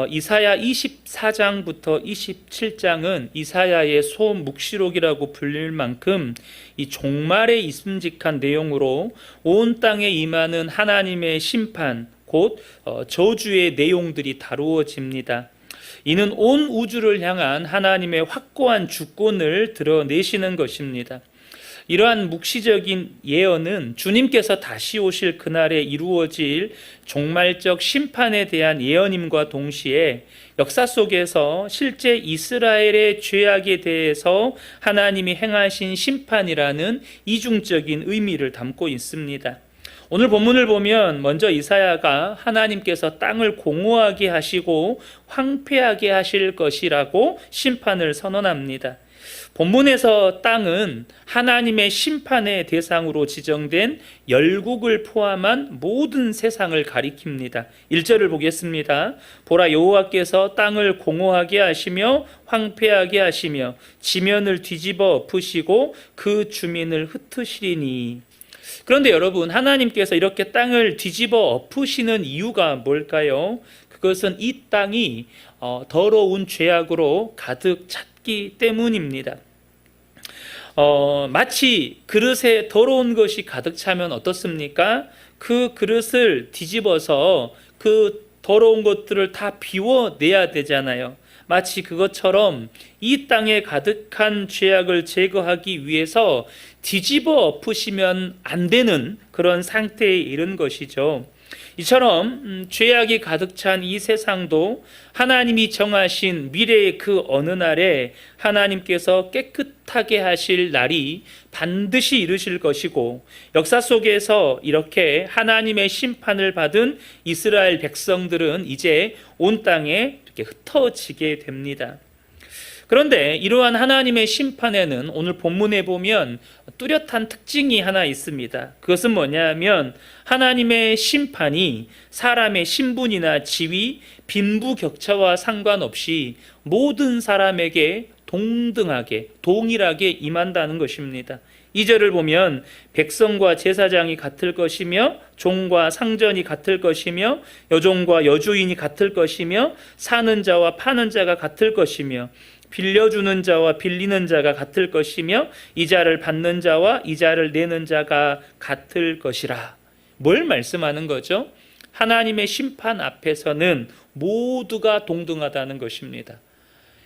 이사야 24장부터 27장은 이사야의 소묵시록이라고 불릴 만큼 이 종말에 있음직한 내용으로 온 땅에 임하는 하나님의 심판, 곧 저주의 내용들이 다루어집니다. 이는 온 우주를 향한 하나님의 확고한 주권을 드러내시는 것입니다. 이러한 묵시적인 예언은 주님께서 다시 오실 그날에 이루어질 종말적 심판에 대한 예언임과 동시에 역사 속에서 실제 이스라엘의 죄악에 대해서 하나님이 행하신 심판이라는 이중적인 의미를 담고 있습니다. 오늘 본문을 보면 먼저 이사야가 하나님께서 땅을 공허하게 하시고 황폐하게 하실 것이라고 심판을 선언합니다. 본문에서 땅은 하나님의 심판의 대상으로 지정된 열국을 포함한 모든 세상을 가리킵니다. 1절을 보겠습니다. 보라, 여호와께서 땅을 공허하게 하시며 황폐하게 하시며 지면을 뒤집어 엎으시고 그 주민을 흩으시리니. 그런데 여러분, 하나님께서 이렇게 땅을 뒤집어 엎으시는 이유가 뭘까요? 그것은 이 땅이 더러운 죄악으로 가득 찼기 때문입니다. 마치 그릇에 더러운 것이 가득 차면 어떻습니까? 그 그릇을 뒤집어서 그 더러운 것들을 다 비워내야 되잖아요. 마치 그것처럼 이 땅에 가득한 죄악을 제거하기 위해서 뒤집어 엎으시면 안 되는 그런 상태에 이른 것이죠. 이처럼 죄악이 가득 찬 이 세상도 하나님이 정하신 미래의 그 어느 날에 하나님께서 깨끗하게 하실 날이 반드시 이르실 것이고, 역사 속에서 이렇게 하나님의 심판을 받은 이스라엘 백성들은 이제 온 땅에 이렇게 흩어지게 됩니다. 그런데 이러한 하나님의 심판에는 오늘 본문에 보면 뚜렷한 특징이 하나 있습니다. 그것은 뭐냐면 하나님의 심판이 사람의 신분이나 지위, 빈부격차와 상관없이 모든 사람에게 동등하게, 동일하게 임한다는 것입니다. 2절을 보면 백성과 제사장이 같을 것이며 종과 상전이 같을 것이며 여종과 여주인이 같을 것이며 사는 자와 파는 자가 같을 것이며 빌려주는 자와 빌리는 자가 같을 것이며 이자를 받는 자와 이자를 내는 자가 같을 것이라. 뭘 말씀하는 거죠? 하나님의 심판 앞에서는 모두가 동등하다는 것입니다.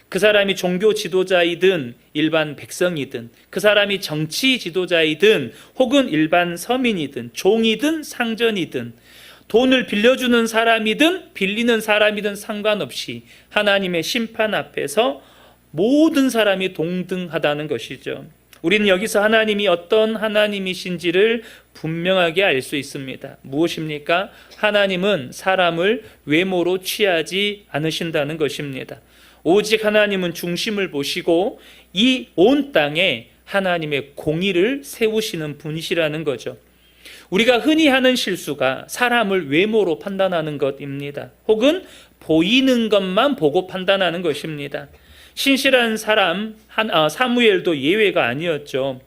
그 사람이 종교 지도자이든 일반 백성이든, 그 사람이 정치 지도자이든 혹은 일반 서민이든 종이든 상전이든, 돈을 빌려주는 사람이든 빌리는 사람이든 상관없이 하나님의 심판 앞에서 모든 사람이 동등하다는 것이죠. 우리는 여기서 하나님이 어떤 하나님이신지를 분명하게 알 수 있습니다. 무엇입니까? 하나님은 사람을 외모로 취하지 않으신다는 것입니다. 오직 하나님은 중심을 보시고 이 온 땅에 하나님의 공의를 세우시는 분이시라는 거죠. 우리가 흔히 하는 실수가 사람을 외모로 판단하는 것입니다. 혹은 보이는 것만 보고 판단하는 것입니다. 신실한 사람 사무엘도 예외가 아니었죠.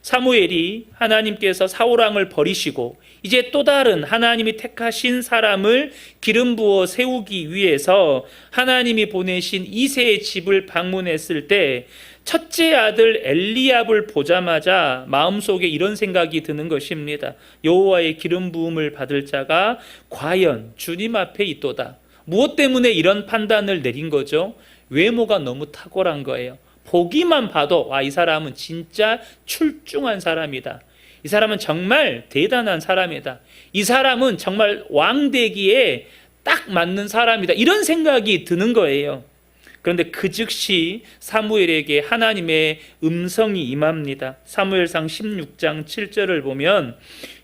사무엘이 하나님께서 사울왕을 버리시고 이제 또 다른 하나님이 택하신 사람을 기름 부어 세우기 위해서 하나님이 보내신 이새의 집을 방문했을 때 첫째 아들 엘리압을 보자마자 마음속에 이런 생각이 드는 것입니다. 여호와의 기름 부음을 받을 자가 과연 주님 앞에 있도다. 무엇 때문에 이런 판단을 내린 거죠? 외모가 너무 탁월한 거예요. 보기만 봐도 이 사람은 진짜 출중한 사람이다. 이 사람은 정말 대단한 사람이다. 이 사람은 정말 왕되기에 딱 맞는 사람이다. 이런 생각이 드는 거예요. 그런데 그 즉시 사무엘에게 하나님의 음성이 임합니다. 사무엘상 16장 7절을 보면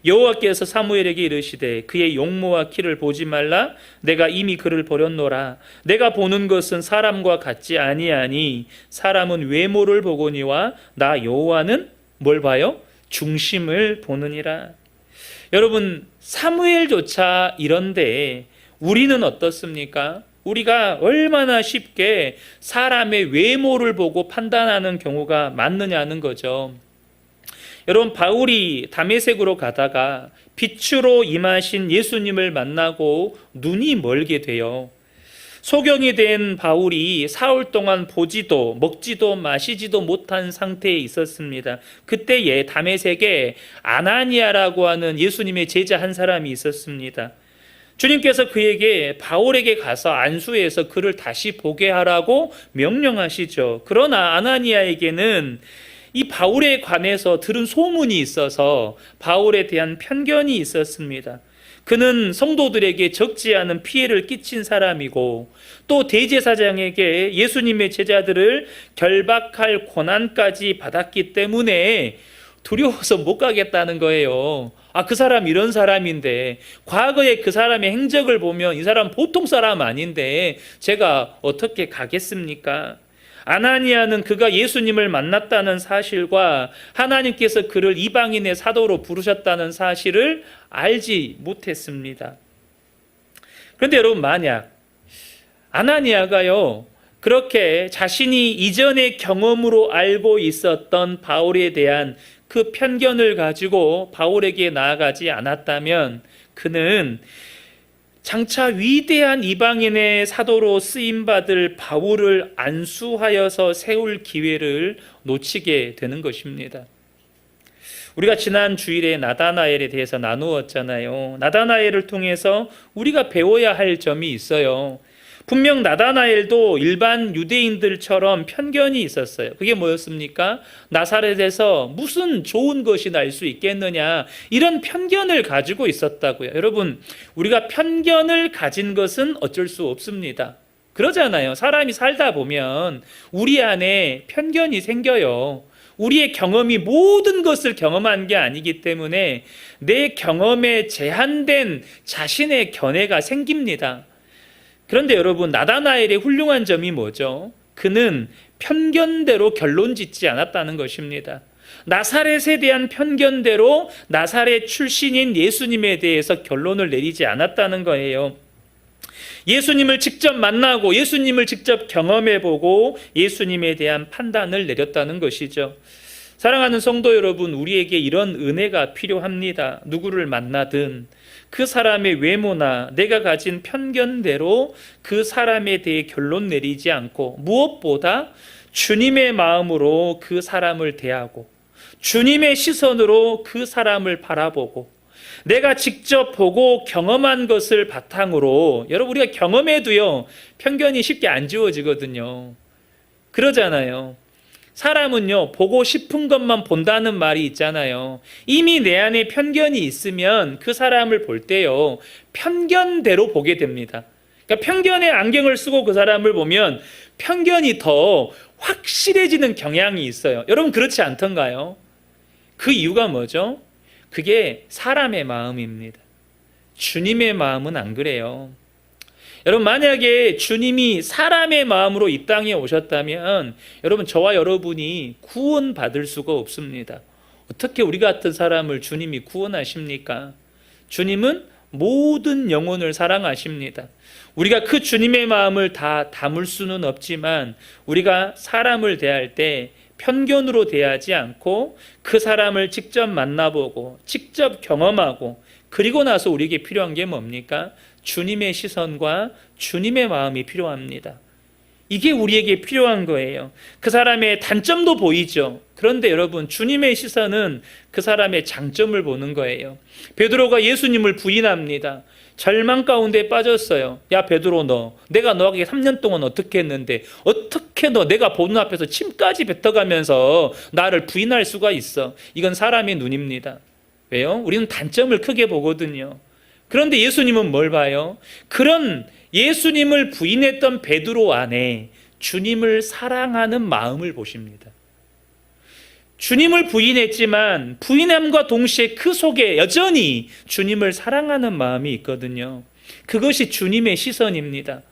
여호와께서 사무엘에게 이르시되 그의 용모와 키를 보지 말라. 내가 이미 그를 버렸노라. 내가 보는 것은 사람과 같지 아니하니 사람은 외모를 보거니와 나 여호와는 뭘 봐요? 중심을 보느니라. 여러분, 사무엘조차 이런데 우리는 어떻습니까? 우리가 얼마나 쉽게 사람의 외모를 보고 판단하는 경우가 많느냐는 거죠. 여러분, 바울이 다메섹으로 가다가 빛으로 임하신 예수님을 만나고 눈이 멀게 돼요. 소경이 된 바울이 사흘 동안 보지도 먹지도 마시지도 못한 상태에 있었습니다. 그때에 다메섹에 아나니아라고 하는 예수님의 제자 한 사람이 있었습니다. 주님께서 그에게 바울에게 가서 안수해서 그를 다시 보게 하라고 명령하시죠. 그러나 아나니아에게는 이 바울에 관해서 들은 소문이 있어서 바울에 대한 편견이 있었습니다. 그는 성도들에게 적지 않은 피해를 끼친 사람이고 또 대제사장에게 예수님의 제자들을 결박할 권한까지 받았기 때문에 두려워서 못 가겠다는 거예요. 그 사람 이런 사람인데, 과거에 그 사람의 행적을 보면 이 사람 보통 사람 아닌데 제가 어떻게 가겠습니까? 아나니아는 그가 예수님을 만났다는 사실과 하나님께서 그를 이방인의 사도로 부르셨다는 사실을 알지 못했습니다. 그런데 여러분, 만약 아나니아가요, 그렇게 자신이 이전의 경험으로 알고 있었던 바울에 대한 그 편견을 가지고 바울에게 나아가지 않았다면 그는 장차 위대한 이방인의 사도로 쓰임받을 바울을 안수하여서 세울 기회를 놓치게 되는 것입니다. 우리가 지난 주일에 나다나엘에 대해서 나누었잖아요. 나다나엘을 통해서 우리가 배워야 할 점이 있어요. 분명 나다나엘도 일반 유대인들처럼 편견이 있었어요. 그게 뭐였습니까? 나사렛에서 무슨 좋은 것이 날 수 있겠느냐, 이런 편견을 가지고 있었다고요. 여러분, 우리가 편견을 가진 것은 어쩔 수 없습니다. 그러잖아요. 사람이 살다 보면 우리 안에 편견이 생겨요. 우리의 경험이 모든 것을 경험한 게 아니기 때문에 내 경험에 제한된 자신의 견해가 생깁니다. 그런데 여러분, 나다나엘의 훌륭한 점이 뭐죠? 그는 편견대로 결론 짓지 않았다는 것입니다. 나사렛에 대한 편견대로 나사렛 출신인 예수님에 대해서 결론을 내리지 않았다는 거예요. 예수님을 직접 만나고 예수님을 직접 경험해보고 예수님에 대한 판단을 내렸다는 것이죠. 사랑하는 성도 여러분, 우리에게 이런 은혜가 필요합니다. 누구를 만나든 그 사람의 외모나 내가 가진 편견대로 그 사람에 대해 결론 내리지 않고 무엇보다 주님의 마음으로 그 사람을 대하고 주님의 시선으로 그 사람을 바라보고 내가 직접 보고 경험한 것을 바탕으로, 여러분, 우리가 경험해도요 편견이 쉽게 안 지워지거든요. 그러잖아요. 사람은요, 보고 싶은 것만 본다는 말이 있잖아요. 이미 내 안에 편견이 있으면 그 사람을 볼 때요, 편견대로 보게 됩니다. 그러니까 편견의 안경을 쓰고 그 사람을 보면 편견이 더 확실해지는 경향이 있어요. 여러분, 그렇지 않던가요? 그 이유가 뭐죠? 그게 사람의 마음입니다. 주님의 마음은 안 그래요. 여러분, 만약에 주님이 사람의 마음으로 이 땅에 오셨다면 여러분, 저와 여러분이 구원받을 수가 없습니다. 어떻게 우리 같은 사람을 주님이 구원하십니까? 주님은 모든 영혼을 사랑하십니다. 우리가 그 주님의 마음을 다 담을 수는 없지만 우리가 사람을 대할 때 편견으로 대하지 않고 그 사람을 직접 만나보고 직접 경험하고, 그리고 나서 우리에게 필요한 게 뭡니까? 주님의 시선과 주님의 마음이 필요합니다. 이게 우리에게 필요한 거예요. 그 사람의 단점도 보이죠. 그런데 여러분, 주님의 시선은 그 사람의 장점을 보는 거예요. 베드로가 예수님을 부인합니다. 절망 가운데 빠졌어요. 야 베드로, 너 내가 너에게 3년 동안 어떻게 했는데 어떻게 너 내가 보는 앞에서 침까지 뱉어가면서 나를 부인할 수가 있어? 이건 사람의 눈입니다. 왜요? 우리는 단점을 크게 보거든요. 그런데 예수님은 뭘 봐요? 그런 예수님을 부인했던 베드로 안에 주님을 사랑하는 마음을 보십니다. 주님을 부인했지만 부인함과 동시에 그 속에 여전히 주님을 사랑하는 마음이 있거든요. 그것이 주님의 시선입니다.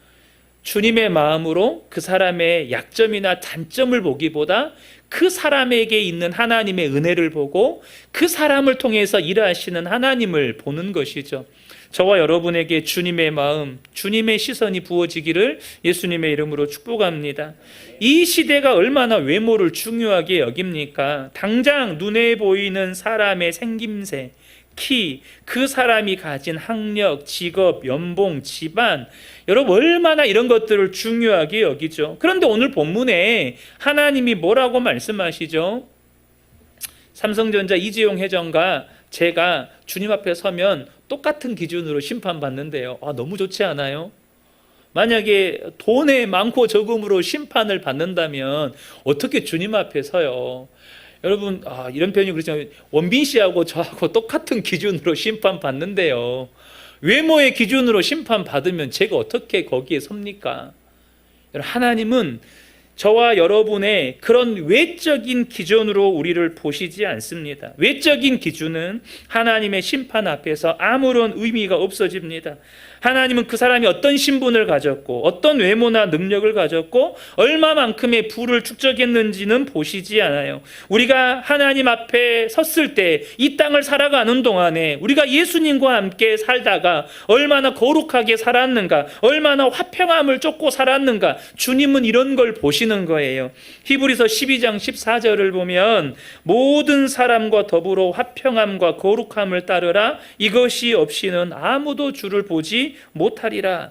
주님의 마음으로 그 사람의 약점이나 단점을 보기보다 그 사람에게 있는 하나님의 은혜를 보고 그 사람을 통해서 일하시는 하나님을 보는 것이죠. 저와 여러분에게 주님의 마음, 주님의 시선이 부어지기를 예수님의 이름으로 축복합니다. 이 시대가 얼마나 외모를 중요하게 여깁니까? 당장 눈에 보이는 사람의 생김새, 키, 그 사람이 가진 학력, 직업, 연봉, 집안, 여러분 얼마나 이런 것들을 중요하게 여기죠. 그런데 오늘 본문에 하나님이 뭐라고 말씀하시죠? 삼성전자 이재용 회장과 제가 주님 앞에 서면 똑같은 기준으로 심판받는데요. 너무 좋지 않아요? 만약에 돈의 많고 적음으로 심판을 받는다면 어떻게 주님 앞에 서요? 여러분, 이런 표현이 그렇잖아요. 원빈 씨하고 저하고 똑같은 기준으로 심판받는데요. 외모의 기준으로 심판받으면 제가 어떻게 거기에 섭니까? 하나님은 저와 여러분의 그런 외적인 기준으로 우리를 보시지 않습니다. 외적인 기준은 하나님의 심판 앞에서 아무런 의미가 없어집니다. 하나님은 그 사람이 어떤 신분을 가졌고 어떤 외모나 능력을 가졌고 얼마만큼의 부를 축적했는지는 보시지 않아요. 우리가 하나님 앞에 섰을 때 이 땅을 살아가는 동안에 우리가 예수님과 함께 살다가 얼마나 거룩하게 살았는가, 얼마나 화평함을 쫓고 살았는가, 주님은 이런 걸 보시는 거예요. 히브리서 12장 14절을 보면 모든 사람과 더불어 화평함과 거룩함을 따르라, 이것이 없이는 아무도 주를 보지 못하리라.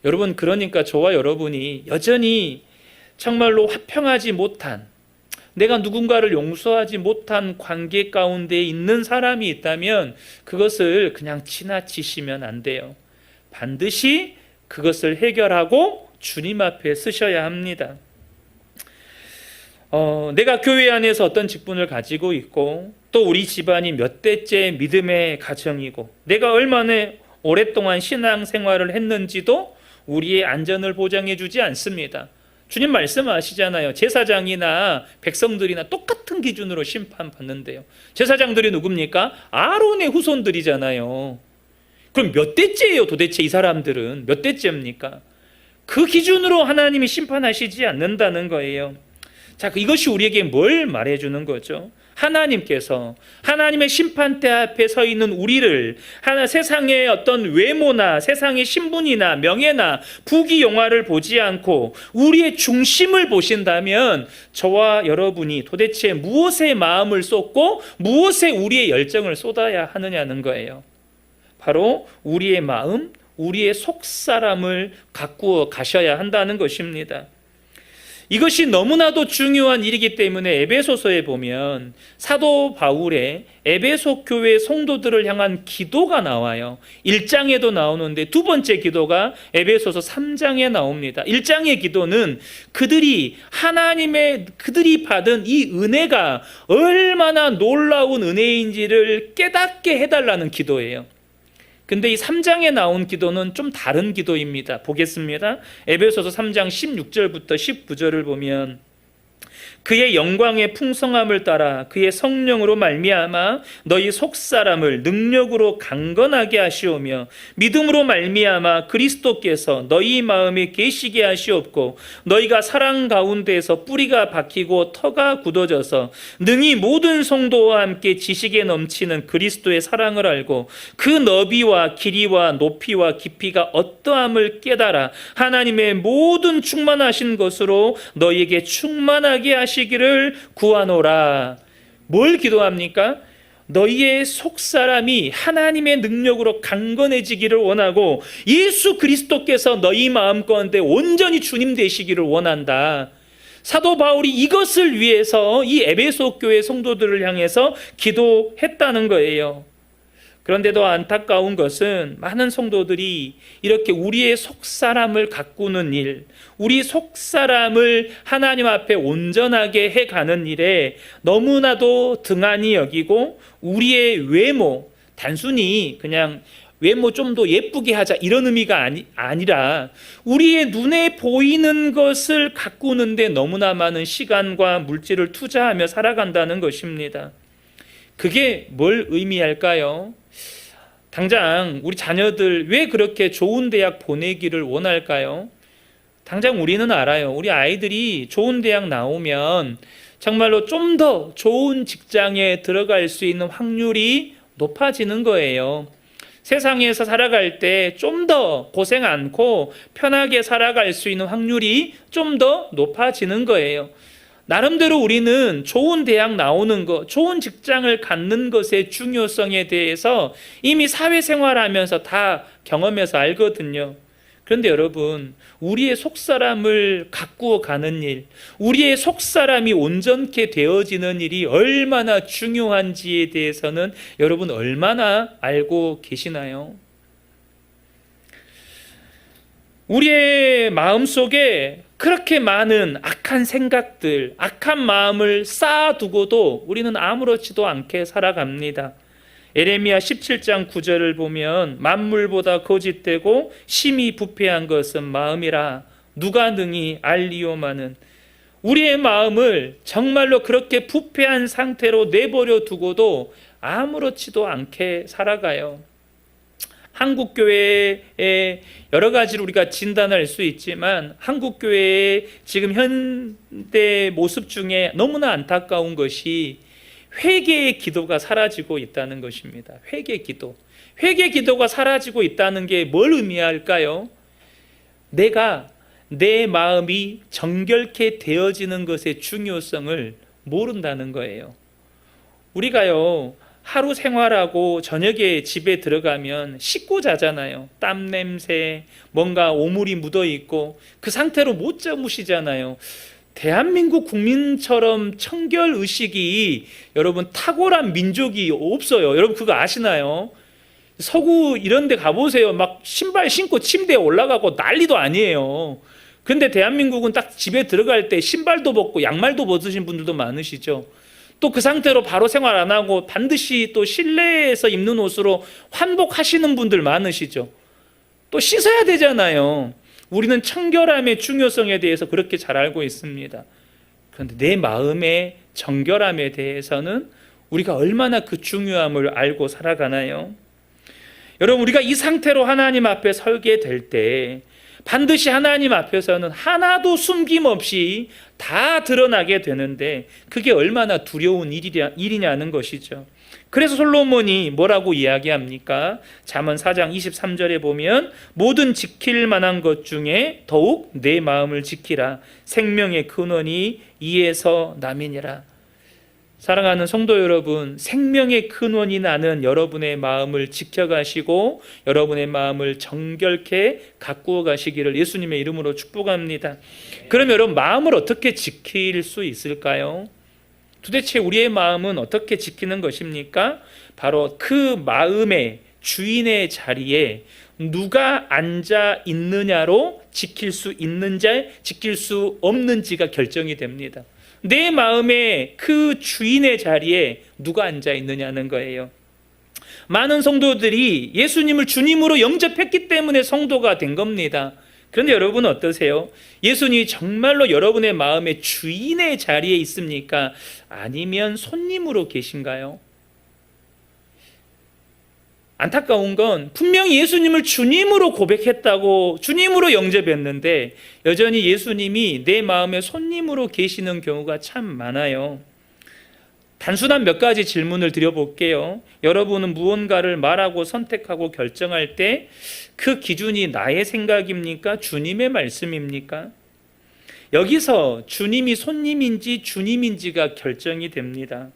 여러분, 그러니까 저와 여러분이 여전히 정말로 화평하지 못한, 내가 누군가를 용서하지 못한 관계 가운데 있는 사람이 있다면 그것을 그냥 지나치시면 안 돼요. 반드시 그것을 해결하고 주님 앞에 서셔야 합니다. 내가 교회 안에서 어떤 직분을 가지고 있고 또 우리 집안이 몇 대째 믿음의 가정이고 내가 얼마나 오랫동안 신앙생활을 했는지도 우리의 안전을 보장해 주지 않습니다. 주님 말씀하시잖아요. 제사장이나 백성들이나 똑같은 기준으로 심판받는데요. 제사장들이 누굽니까? 아론의 후손들이잖아요. 그럼 몇 대째예요 도대체? 이 사람들은 몇 대째입니까? 그 기준으로 하나님이 심판하시지 않는다는 거예요. 자, 이것이 우리에게 뭘 말해주는 거죠? 하나님께서 하나님의 심판대 앞에 서 있는 우리를 세상의 어떤 외모나 세상의 신분이나 명예나 부귀 영화를 보지 않고 우리의 중심을 보신다면 저와 여러분이 도대체 무엇에 마음을 쏟고 무엇에 우리의 열정을 쏟아야 하느냐는 거예요. 바로 우리의 마음, 우리의 속사람을 가꾸어 가셔야 한다는 것입니다. 이것이 너무나도 중요한 일이기 때문에 에베소서에 보면 사도 바울의 에베소 교회 성도들을 향한 기도가 나와요. 1장에도 나오는데 두 번째 기도가 에베소서 3장에 나옵니다. 1장의 기도는 그들이 받은 이 은혜가 얼마나 놀라운 은혜인지를 깨닫게 해달라는 기도예요. 근데 이 3장에 나온 기도는 좀 다른 기도입니다. 보겠습니다. 에베소서 3장 16절부터 19절을 보면 그의 영광의 풍성함을 따라 그의 성령으로 말미암아 너희 속사람을 능력으로 강건하게 하시오며 믿음으로 말미암아 그리스도께서 너희 마음에 계시게 하시옵고 너희가 사랑 가운데에서 뿌리가 박히고 터가 굳어져서 능히 모든 성도와 함께 지식에 넘치는 그리스도의 사랑을 알고 그 너비와 길이와 높이와 깊이가 어떠함을 깨달아 하나님의 모든 충만하신 것으로 너희에게 충만하게 하시기를 구하노라. 뭘 기도합니까? 너희의 속사람이 하나님의 능력으로 강건해지기를 원하고 예수 그리스도께서 너희 마음 가운데 온전히 주님 되시기를 원한다. 사도 바울이 이것을 위해서 이 에베소 교회 성도들을 향해서 기도했다는 거예요. 그런데도 안타까운 것은 많은 성도들이 이렇게 우리의 속사람을 가꾸는 일, 우리 속사람을 하나님 앞에 온전하게 해가는 일에 너무나도 등한히 여기고 우리의 외모, 단순히 그냥 외모 좀 더 예쁘게 하자 이런 의미가 아니라 우리의 눈에 보이는 것을 가꾸는데 너무나 많은 시간과 물질을 투자하며 살아간다는 것입니다. 그게 뭘 의미할까요? 당장 우리 자녀들 왜 그렇게 좋은 대학 보내기를 원할까요? 당장 우리는 알아요. 우리 아이들이 좋은 대학 나오면 정말로 좀 더 좋은 직장에 들어갈 수 있는 확률이 높아지는 거예요. 세상에서 살아갈 때 좀 더 고생 않고 편하게 살아갈 수 있는 확률이 좀 더 높아지는 거예요. 나름대로 우리는 좋은 대학 나오는 것, 좋은 직장을 갖는 것의 중요성에 대해서 이미 사회생활하면서 다 경험해서 알거든요. 그런데 여러분, 우리의 속사람을 가꾸어 가는 일, 우리의 속사람이 온전케 되어지는 일이 얼마나 중요한지에 대해서는 여러분 얼마나 알고 계시나요? 우리의 마음속에 그렇게 많은 악한 생각들, 악한 마음을 쌓아두고도 우리는 아무렇지도 않게 살아갑니다. 에레미야 17장 9절을 보면 만물보다 거짓되고 심히 부패한 것은 마음이라 누가 능히 알리오마는, 우리의 마음을 정말로 그렇게 부패한 상태로 내버려 두고도 아무렇지도 않게 살아가요. 한국교회에 여러 가지로 우리가 진단할 수 있지만 한국교회의 지금 현대 모습 중에 너무나 안타까운 것이 회개의 기도가 사라지고 있다는 것입니다. 회개 기도가 사라지고 있다는 게 뭘 의미할까요? 내 마음이 정결케 되어지는 것의 중요성을 모른다는 거예요. 우리가요, 하루 생활하고 저녁에 집에 들어가면 씻고 자잖아요. 땀 냄새, 뭔가 오물이 묻어 있고 그 상태로 못 주무시잖아요. 대한민국 국민처럼 청결 의식이 여러분 탁월한 민족이 없어요. 여러분 그거 아시나요? 서구 이런 데 가보세요. 막 신발 신고 침대에 올라가고 난리도 아니에요. 근데 대한민국은 딱 집에 들어갈 때 신발도 벗고 양말도 벗으신 분들도 많으시죠. 또 그 상태로 바로 생활 안 하고 반드시 또 실내에서 입는 옷으로 환복하시는 분들 많으시죠. 또 씻어야 되잖아요. 우리는 청결함의 중요성에 대해서 그렇게 잘 알고 있습니다. 그런데 내 마음의 정결함에 대해서는 우리가 얼마나 그 중요함을 알고 살아가나요? 여러분, 우리가 이 상태로 하나님 앞에 설게 될 때 반드시 하나님 앞에서는 하나도 숨김없이 다 드러나게 되는데 그게 얼마나 두려운 일이냐는 것이죠. 그래서 솔로몬이 뭐라고 이야기합니까? 잠언 4장 23절에 보면 모든 지킬 만한 것 중에 더욱 내 마음을 지키라. 생명의 근원이 이에서 남이니라. 사랑하는 성도 여러분, 생명의 근원이 나는 여러분의 마음을 지켜가시고 여러분의 마음을 정결케 가꾸어 가시기를 예수님의 이름으로 축복합니다. 그럼 여러분, 마음을 어떻게 지킬 수 있을까요? 도대체 우리의 마음은 어떻게 지키는 것입니까? 바로 그 마음의 주인의 자리에 누가 앉아 있느냐로 지킬 수 있는지 지킬 수 없는지가 결정이 됩니다. 내 마음의 그 주인의 자리에 누가 앉아 있느냐는 거예요. 많은 성도들이 예수님을 주님으로 영접했기 때문에 성도가 된 겁니다. 그런데 여러분은 어떠세요? 예수님이 정말로 여러분의 마음의 주인의 자리에 있습니까? 아니면 손님으로 계신가요? 안타까운 건 분명히 예수님을 주님으로 고백했다고, 주님으로 영접했는데 여전히 예수님이 내 마음의 손님으로 계시는 경우가 참 많아요. 단순한 몇 가지 질문을 드려볼게요. 여러분은 무언가를 말하고 선택하고 결정할 때 그 기준이 나의 생각입니까? 주님의 말씀입니까? 여기서 주님이 손님인지 주님인지가 결정이 됩니다.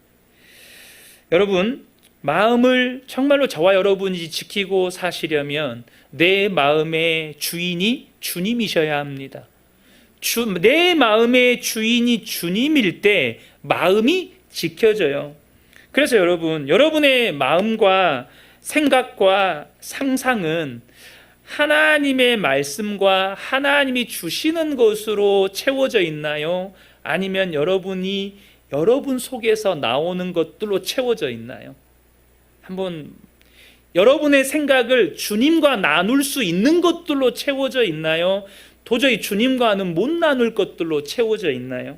여러분, 마음을 정말로 저와 여러분이 지키고 사시려면 내 마음의 주인이 주님이셔야 합니다. 내 마음의 주인이 주님일 때 마음이 지켜져요. 그래서 여러분, 여러분의 마음과 생각과 상상은 하나님의 말씀과 하나님이 주시는 것으로 채워져 있나요? 아니면 여러분이 여러분 속에서 나오는 것들로 채워져 있나요? 한번 여러분의 생각을 주님과 나눌 수 있는 것들로 채워져 있나요? 도저히 주님과는 못 나눌 것들로 채워져 있나요?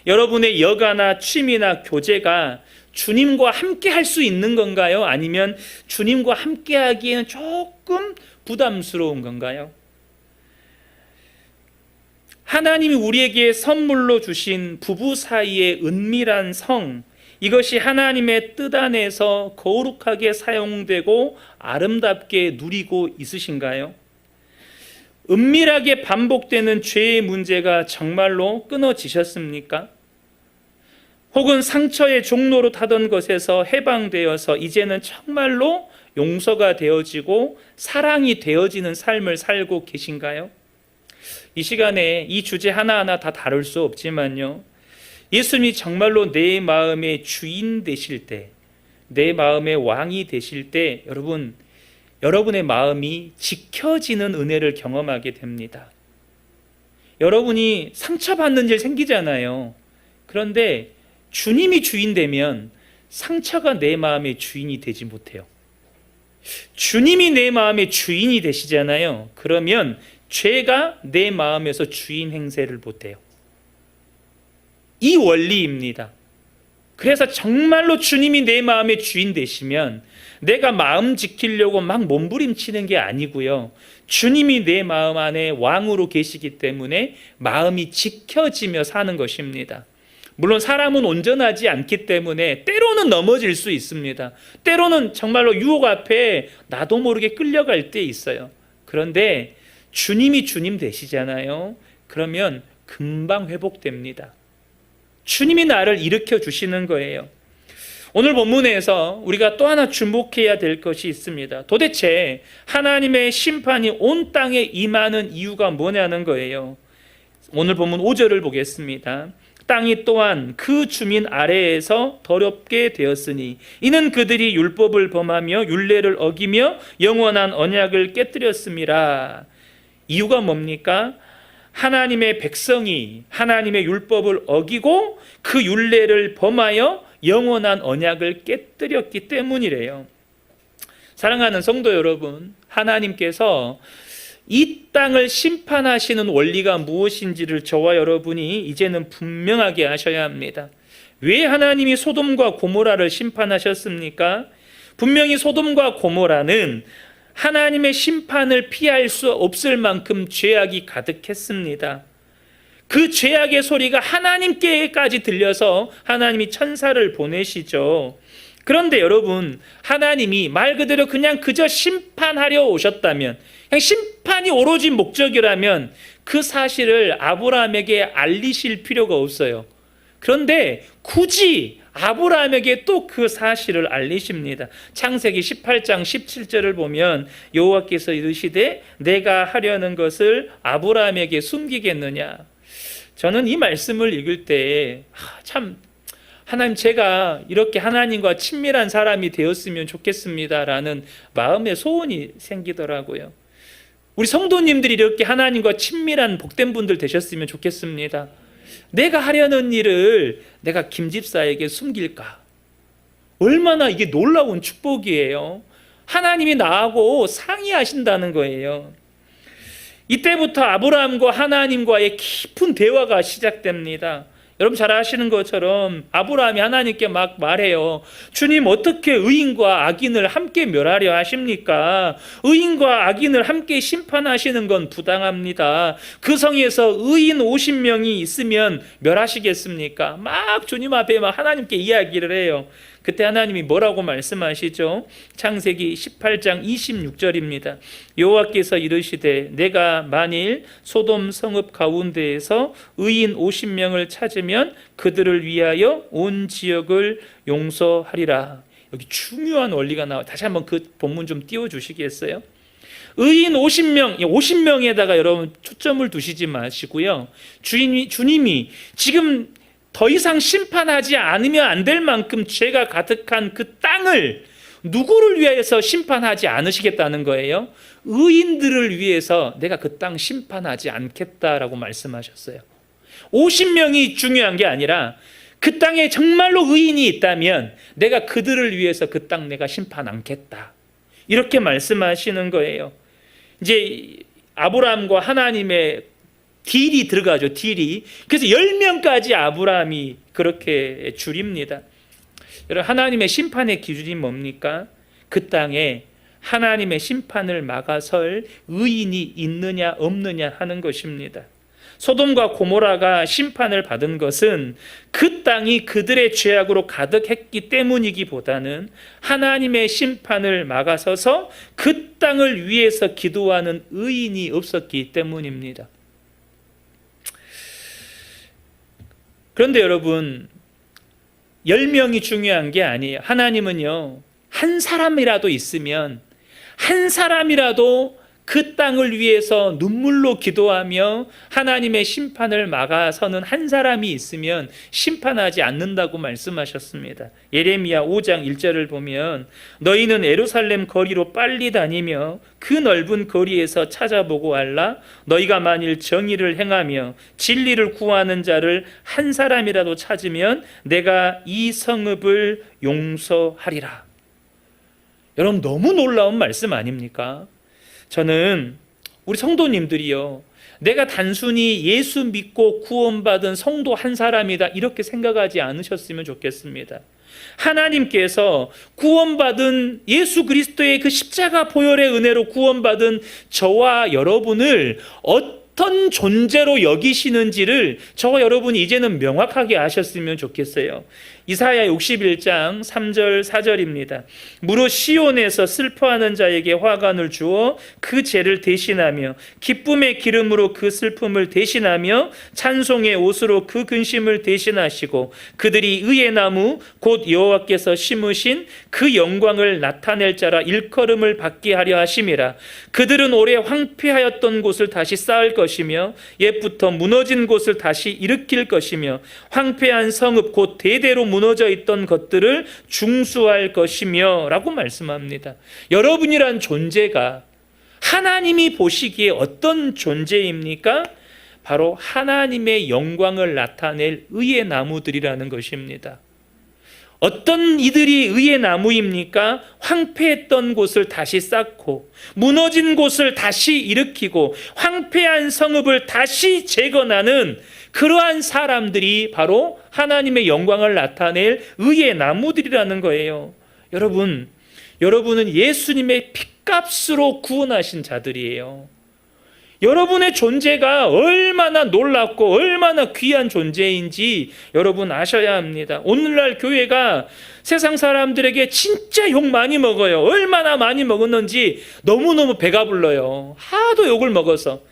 여러분의 여가나 취미나 교제가 주님과 함께 할 수 있는 건가요? 아니면 주님과 함께 하기에는 조금 부담스러운 건가요? 하나님이 우리에게 선물로 주신 부부 사이의 은밀한 성, 이것이 하나님의 뜻 안에서 거룩하게 사용되고 아름답게 누리고 있으신가요? 은밀하게 반복되는 죄의 문제가 정말로 끊어지셨습니까? 혹은 상처의 종로로 타던 것에서 해방되어서 이제는 정말로 용서가 되어지고 사랑이 되어지는 삶을 살고 계신가요? 이 시간에 이 주제 하나하나 다 다룰 수 없지만요, 예수님이 정말로 내 마음의 주인 되실 때, 내 마음의 왕이 되실 때 여러분의 마음이 지켜지는 은혜를 경험하게 됩니다. 여러분이 상처받는 일 생기잖아요. 그런데 주님이 주인 되면 상처가 내 마음의 주인이 되지 못해요. 주님이 내 마음의 주인이 되시잖아요. 그러면 죄가 내 마음에서 주인 행세를 못해요. 이 원리입니다. 그래서 정말로 주님이 내 마음의 주인 되시면 내가 마음 지키려고 막 몸부림치는 게 아니고요, 주님이 내 마음 안에 왕으로 계시기 때문에 마음이 지켜지며 사는 것입니다. 물론 사람은 온전하지 않기 때문에 때로는 넘어질 수 있습니다. 때로는 정말로 유혹 앞에 나도 모르게 끌려갈 때 있어요. 그런데 주님이 주님 되시잖아요. 그러면 금방 회복됩니다. 주님이 나를 일으켜 주시는 거예요. 오늘 본문에서 우리가 또 하나 주목해야 될 것이 있습니다. 도대체 하나님의 심판이 온 땅에 임하는 이유가 뭐냐는 거예요. 오늘 본문 5절을 보겠습니다. 땅이 또한 그 주민 아래에서 더럽게 되었으니 이는 그들이 율법을 범하며 율례를 어기며 영원한 언약을 깨뜨렸음이라. 이유가 뭡니까? 하나님의 백성이 하나님의 율법을 어기고 그 율례를 범하여 영원한 언약을 깨뜨렸기 때문이래요. 사랑하는 성도 여러분, 하나님께서 이 땅을 심판하시는 원리가 무엇인지를 저와 여러분이 이제는 분명하게 하셔야 합니다. 왜 하나님이 소돔과 고모라를 심판하셨습니까? 분명히 소돔과 고모라는 하나님의 심판을 피할 수 없을 만큼 죄악이 가득했습니다. 그 죄악의 소리가 하나님께까지 들려서 하나님이 천사를 보내시죠. 그런데 여러분, 하나님이 말 그대로 그저 심판하려 오셨다면, 그냥 심판이 오로지 목적이라면 그 사실을 아브라함에게 알리실 필요가 없어요. 그런데 굳이 아브라함에게 또 그 사실을 알리십니다. 창세기 18장 17절을 보면 여호와께서 이르시되 내가 하려는 것을 아브라함에게 숨기겠느냐. 저는 이 말씀을 읽을 때 참, 하나님, 제가 이렇게 하나님과 친밀한 사람이 되었으면 좋겠습니다라는 마음의 소원이 생기더라고요. 우리 성도님들이 이렇게 하나님과 친밀한 복된 분들 되셨으면 좋겠습니다. 내가 하려는 일을 내가 김 집사에게 숨길까? 얼마나 이게 놀라운 축복이에요. 하나님이 나하고 상의하신다는 거예요. 이때부터 아브라함과 하나님과의 깊은 대화가 시작됩니다. 여러분 잘 아시는 것처럼 아브라함이 하나님께 막 말해요. 주님, 어떻게 의인과 악인을 함께 멸하려 하십니까? 의인과 악인을 함께 심판하시는 건 부당합니다. 그 성에서 의인 50명이 있으면 멸하시겠습니까? 막 주님 앞에 막 하나님께 이야기를 해요. 그때 하나님이 뭐라고 말씀하시죠? 창세기 18장 26절입니다. 여호와께서 이르시되 내가 만일 소돔 성읍 가운데에서 의인 50명을 찾으면 그들을 위하여 온 지역을 용서하리라. 여기 중요한 원리가 나와요. 다시 한번 그 본문 좀 띄워주시겠어요? 의인 50명, 50명에다가 여러분 초점을 두시지 마시고요. 주님이 지금 더 이상 심판하지 않으면 안 될 만큼 죄가 가득한 그 땅을 누구를 위해서 심판하지 않으시겠다는 거예요? 의인들을 위해서 내가 그 땅 심판하지 않겠다라고 말씀하셨어요. 50명이 중요한 게 아니라 그 땅에 정말로 의인이 있다면 내가 그들을 위해서 그 땅 내가 심판 않겠다. 이렇게 말씀하시는 거예요. 이제 아브라함과 하나님의 딜이 들어가죠. 딜이. 그래서 10명까지 아브라함이 그렇게 줄입니다. 여러분, 하나님의 심판의 기준이 뭡니까? 그 땅에 하나님의 심판을 막아설 의인이 있느냐 없느냐 하는 것입니다. 소돔과 고모라가 심판을 받은 것은 그 땅이 그들의 죄악으로 가득했기 때문이기보다는 하나님의 심판을 막아서서 그 땅을 위해서 기도하는 의인이 없었기 때문입니다. 그런데 여러분, 10명이 중요한 게 아니에요. 하나님은요, 한 사람이라도 있으면, 한 사람이라도 그 땅을 위해서 눈물로 기도하며 하나님의 심판을 막아서는 한 사람이 있으면 심판하지 않는다고 말씀하셨습니다. 예레미야 5장 1절을 보면 너희는 예루살렘 거리로 빨리 다니며 그 넓은 거리에서 찾아보고 알라. 너희가 만일 정의를 행하며 진리를 구하는 자를 한 사람이라도 찾으면 내가 이 성읍을 용서하리라. 여러분, 너무 놀라운 말씀 아닙니까? 저는 우리 성도님들이요, 내가 단순히 예수 믿고 구원받은 성도 한 사람이다 이렇게 생각하지 않으셨으면 좋겠습니다. 하나님께서 구원받은 예수 그리스도의 그 십자가 보혈의 은혜로 구원받은 저와 여러분을 어떤 존재로 여기시는지를 저와 여러분이 이제는 명확하게 아셨으면 좋겠어요. 이사야 61장 3절 4절입니다. 무릇 시온에서 슬퍼하는 자에게 화관을 주어 그 죄를 대신하며 기쁨의 기름으로 그 슬픔을 대신하며 찬송의 옷으로 그 근심을 대신하시고 그들이 의의 나무 곧 여호와께서 심으신 그 영광을 나타낼 자라 일컬음을 받게 하려 하심이라. 그들은 오래 황폐하였던 곳을 다시 쌓을 것이며 옛부터 무너진 곳을 다시 일으킬 것이며 황폐한 성읍 곧 대대로 무너져 있던 것들을 중수할 것이며 라고 말씀합니다. 여러분이란 존재가 하나님이 보시기에 어떤 존재입니까? 바로 하나님의 영광을 나타낼 의의 나무들이라는 것입니다. 어떤 이들이 의의 나무입니까? 황폐했던 곳을 다시 쌓고 무너진 곳을 다시 일으키고 황폐한 성읍을 다시 재건하는 그러한 사람들이 바로 하나님의 영광을 나타낼 의의 나무들이라는 거예요. 여러분은 예수님의 핏값으로 구원하신 자들이에요. 여러분의 존재가 얼마나 놀랍고 얼마나 귀한 존재인지 여러분 아셔야 합니다. 오늘날 교회가 세상 사람들에게 진짜 욕 많이 먹어요. 얼마나 많이 먹었는지 너무너무 배가 불러요. 하도 욕을 먹어서.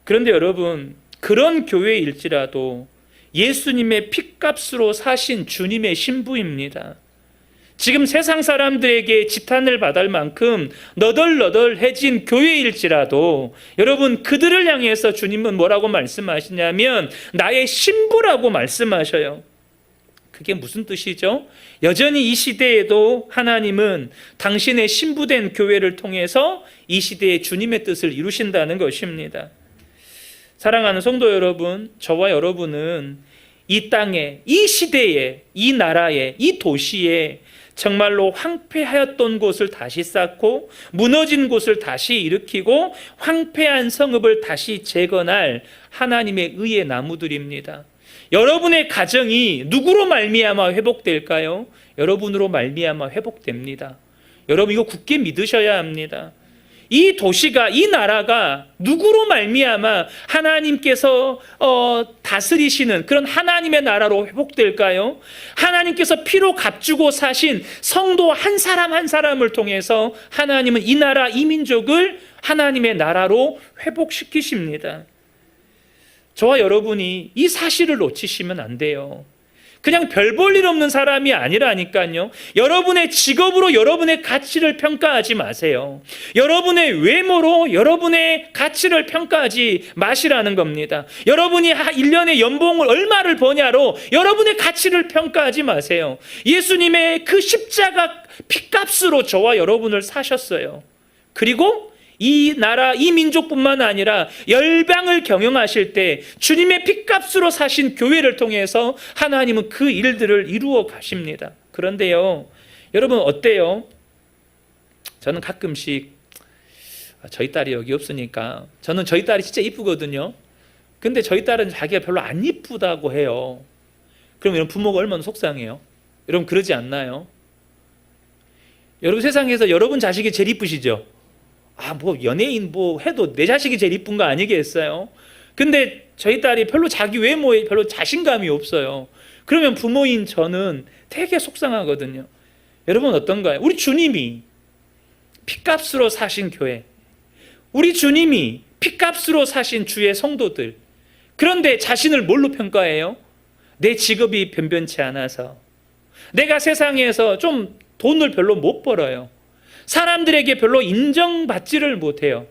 그런데 여러분, 그런 교회일지라도 예수님의 핏값으로 사신 주님의 신부입니다. 지금 세상 사람들에게 지탄을 받을 만큼 너덜너덜해진 교회일지라도 여러분, 그들을 향해서 주님은 뭐라고 말씀하시냐면 나의 신부라고 말씀하셔요. 그게 무슨 뜻이죠? 여전히 이 시대에도 하나님은 당신의 신부된 교회를 통해서 이 시대에 주님의 뜻을 이루신다는 것입니다. 사랑하는 성도 여러분, 저와 여러분은 이 땅에, 이 시대에, 이 나라에, 이 도시에 정말로 황폐하였던 곳을 다시 쌓고 무너진 곳을 다시 일으키고 황폐한 성읍을 다시 재건할 하나님의 의의 나무들입니다. 여러분의 가정이 누구로 말미암아 회복될까요? 여러분으로 말미암아 회복됩니다. 여러분, 이거 굳게 믿으셔야 합니다. 이 도시가, 이 나라가 누구로 말미암아 하나님께서 다스리시는 그런 하나님의 나라로 회복될까요? 하나님께서 피로 값주고 사신 성도 한 사람 한 사람을 통해서 하나님은 이 나라, 이 민족을 하나님의 나라로 회복시키십니다. 저와 여러분이 이 사실을 놓치시면 안 돼요. 그냥 별 볼 일 없는 사람이 아니라니까요. 여러분의 직업으로 여러분의 가치를 평가하지 마세요. 여러분의 외모로 여러분의 가치를 평가하지 마시라는 겁니다. 여러분이 1년에 연봉을 얼마를 버냐로 여러분의 가치를 평가하지 마세요. 예수님의 그 십자가 핏값으로 저와 여러분을 사셨어요. 그리고 이 나라, 이 민족뿐만 아니라 열방을 경영하실 때 주님의 핏값으로 사신 교회를 통해서 하나님은 그 일들을 이루어 가십니다. 그런데요, 여러분 어때요? 저는 가끔씩 저희 딸이 여기 없으니까 저는 저희 딸이 진짜 이쁘거든요. 근데 저희 딸은 자기가 별로 안 이쁘다고 해요. 그럼 여러분, 부모가 얼마나 속상해요? 여러분, 그러지 않나요? 여러분, 세상에서 여러분 자식이 제일 이쁘시죠? 뭐 연예인 뭐 해도 내 자식이 제일 이쁜 거 아니겠어요? 근데 저희 딸이 별로 자기 외모에 별로 자신감이 없어요. 그러면 부모인 저는 되게 속상하거든요. 여러분 어떤가요? 우리 주님이 핏값으로 사신 교회, 우리 주님이 핏값으로 사신 주의 성도들, 그런데 자신을 뭘로 평가해요? 내 직업이 변변치 않아서, 내가 세상에서 좀 돈을 별로 못 벌어요, 사람들에게 별로 인정받지를 못해요,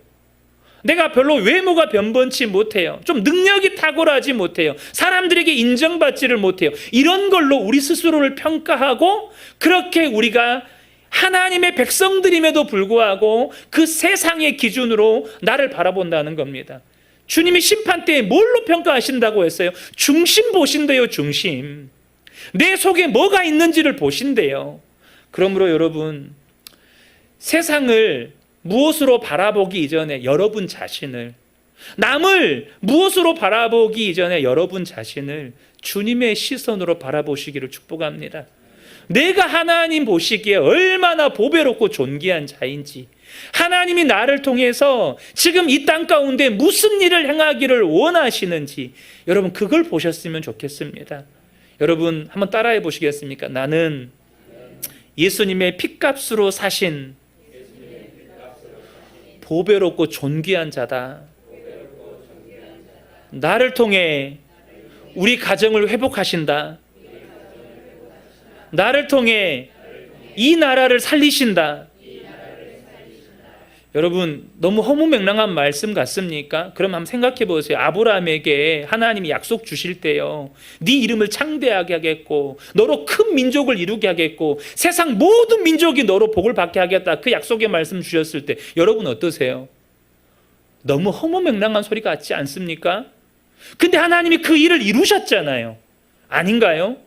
내가 별로 외모가 변변치 못해요, 좀 능력이 탁월하지 못해요, 사람들에게 인정받지를 못해요. 이런 걸로 우리 스스로를 평가하고, 그렇게 우리가 하나님의 백성들임에도 불구하고 그 세상의 기준으로 나를 바라본다는 겁니다. 주님이 심판 때에 뭘로 평가하신다고 했어요? 중심 보신대요. 중심. 내 속에 뭐가 있는지를 보신대요. 그러므로 여러분, 세상을 무엇으로 바라보기 이전에 여러분 자신을, 남을 무엇으로 바라보기 이전에 여러분 자신을 주님의 시선으로 바라보시기를 축복합니다. 내가 하나님 보시기에 얼마나 보배롭고 존귀한 자인지, 하나님이 나를 통해서 지금 이 땅 가운데 무슨 일을 행하기를 원하시는지, 여러분 그걸 보셨으면 좋겠습니다. 여러분 한번 따라해 보시겠습니까? 나는 예수님의 핏값으로 사신 보배롭고 존귀한 자다. 나를 통해 우리 가정을 회복하신다. 나를 통해 이 나라를 살리신다. 여러분 너무 허무맹랑한 말씀 같습니까? 그럼 한번 생각해 보세요. 아브라함에게 하나님이 약속 주실 때요, 네 이름을 창대하게 하겠고 너로 큰 민족을 이루게 하겠고 세상 모든 민족이 너로 복을 받게 하겠다, 그 약속의 말씀 주셨을 때 여러분 어떠세요? 너무 허무맹랑한 소리 같지 않습니까? 근데 하나님이 그 일을 이루셨잖아요. 아닌가요?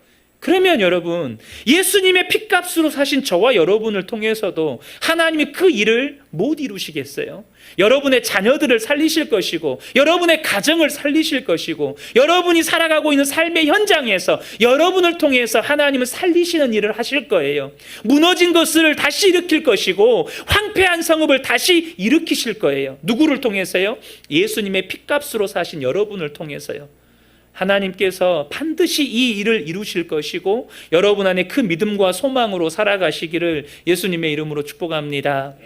그러면 여러분, 예수님의 핏값으로 사신 저와 여러분을 통해서도 하나님이 그 일을 못 이루시겠어요? 여러분의 자녀들을 살리실 것이고, 여러분의 가정을 살리실 것이고, 여러분이 살아가고 있는 삶의 현장에서 여러분을 통해서 하나님은 살리시는 일을 하실 거예요. 무너진 것을 다시 일으킬 것이고, 황폐한 성읍을 다시 일으키실 거예요. 누구를 통해서요? 예수님의 핏값으로 사신 여러분을 통해서요. 하나님께서 반드시 이 일을 이루실 것이고 여러분 안에 그 믿음과 소망으로 살아가시기를 예수님의 이름으로 축복합니다.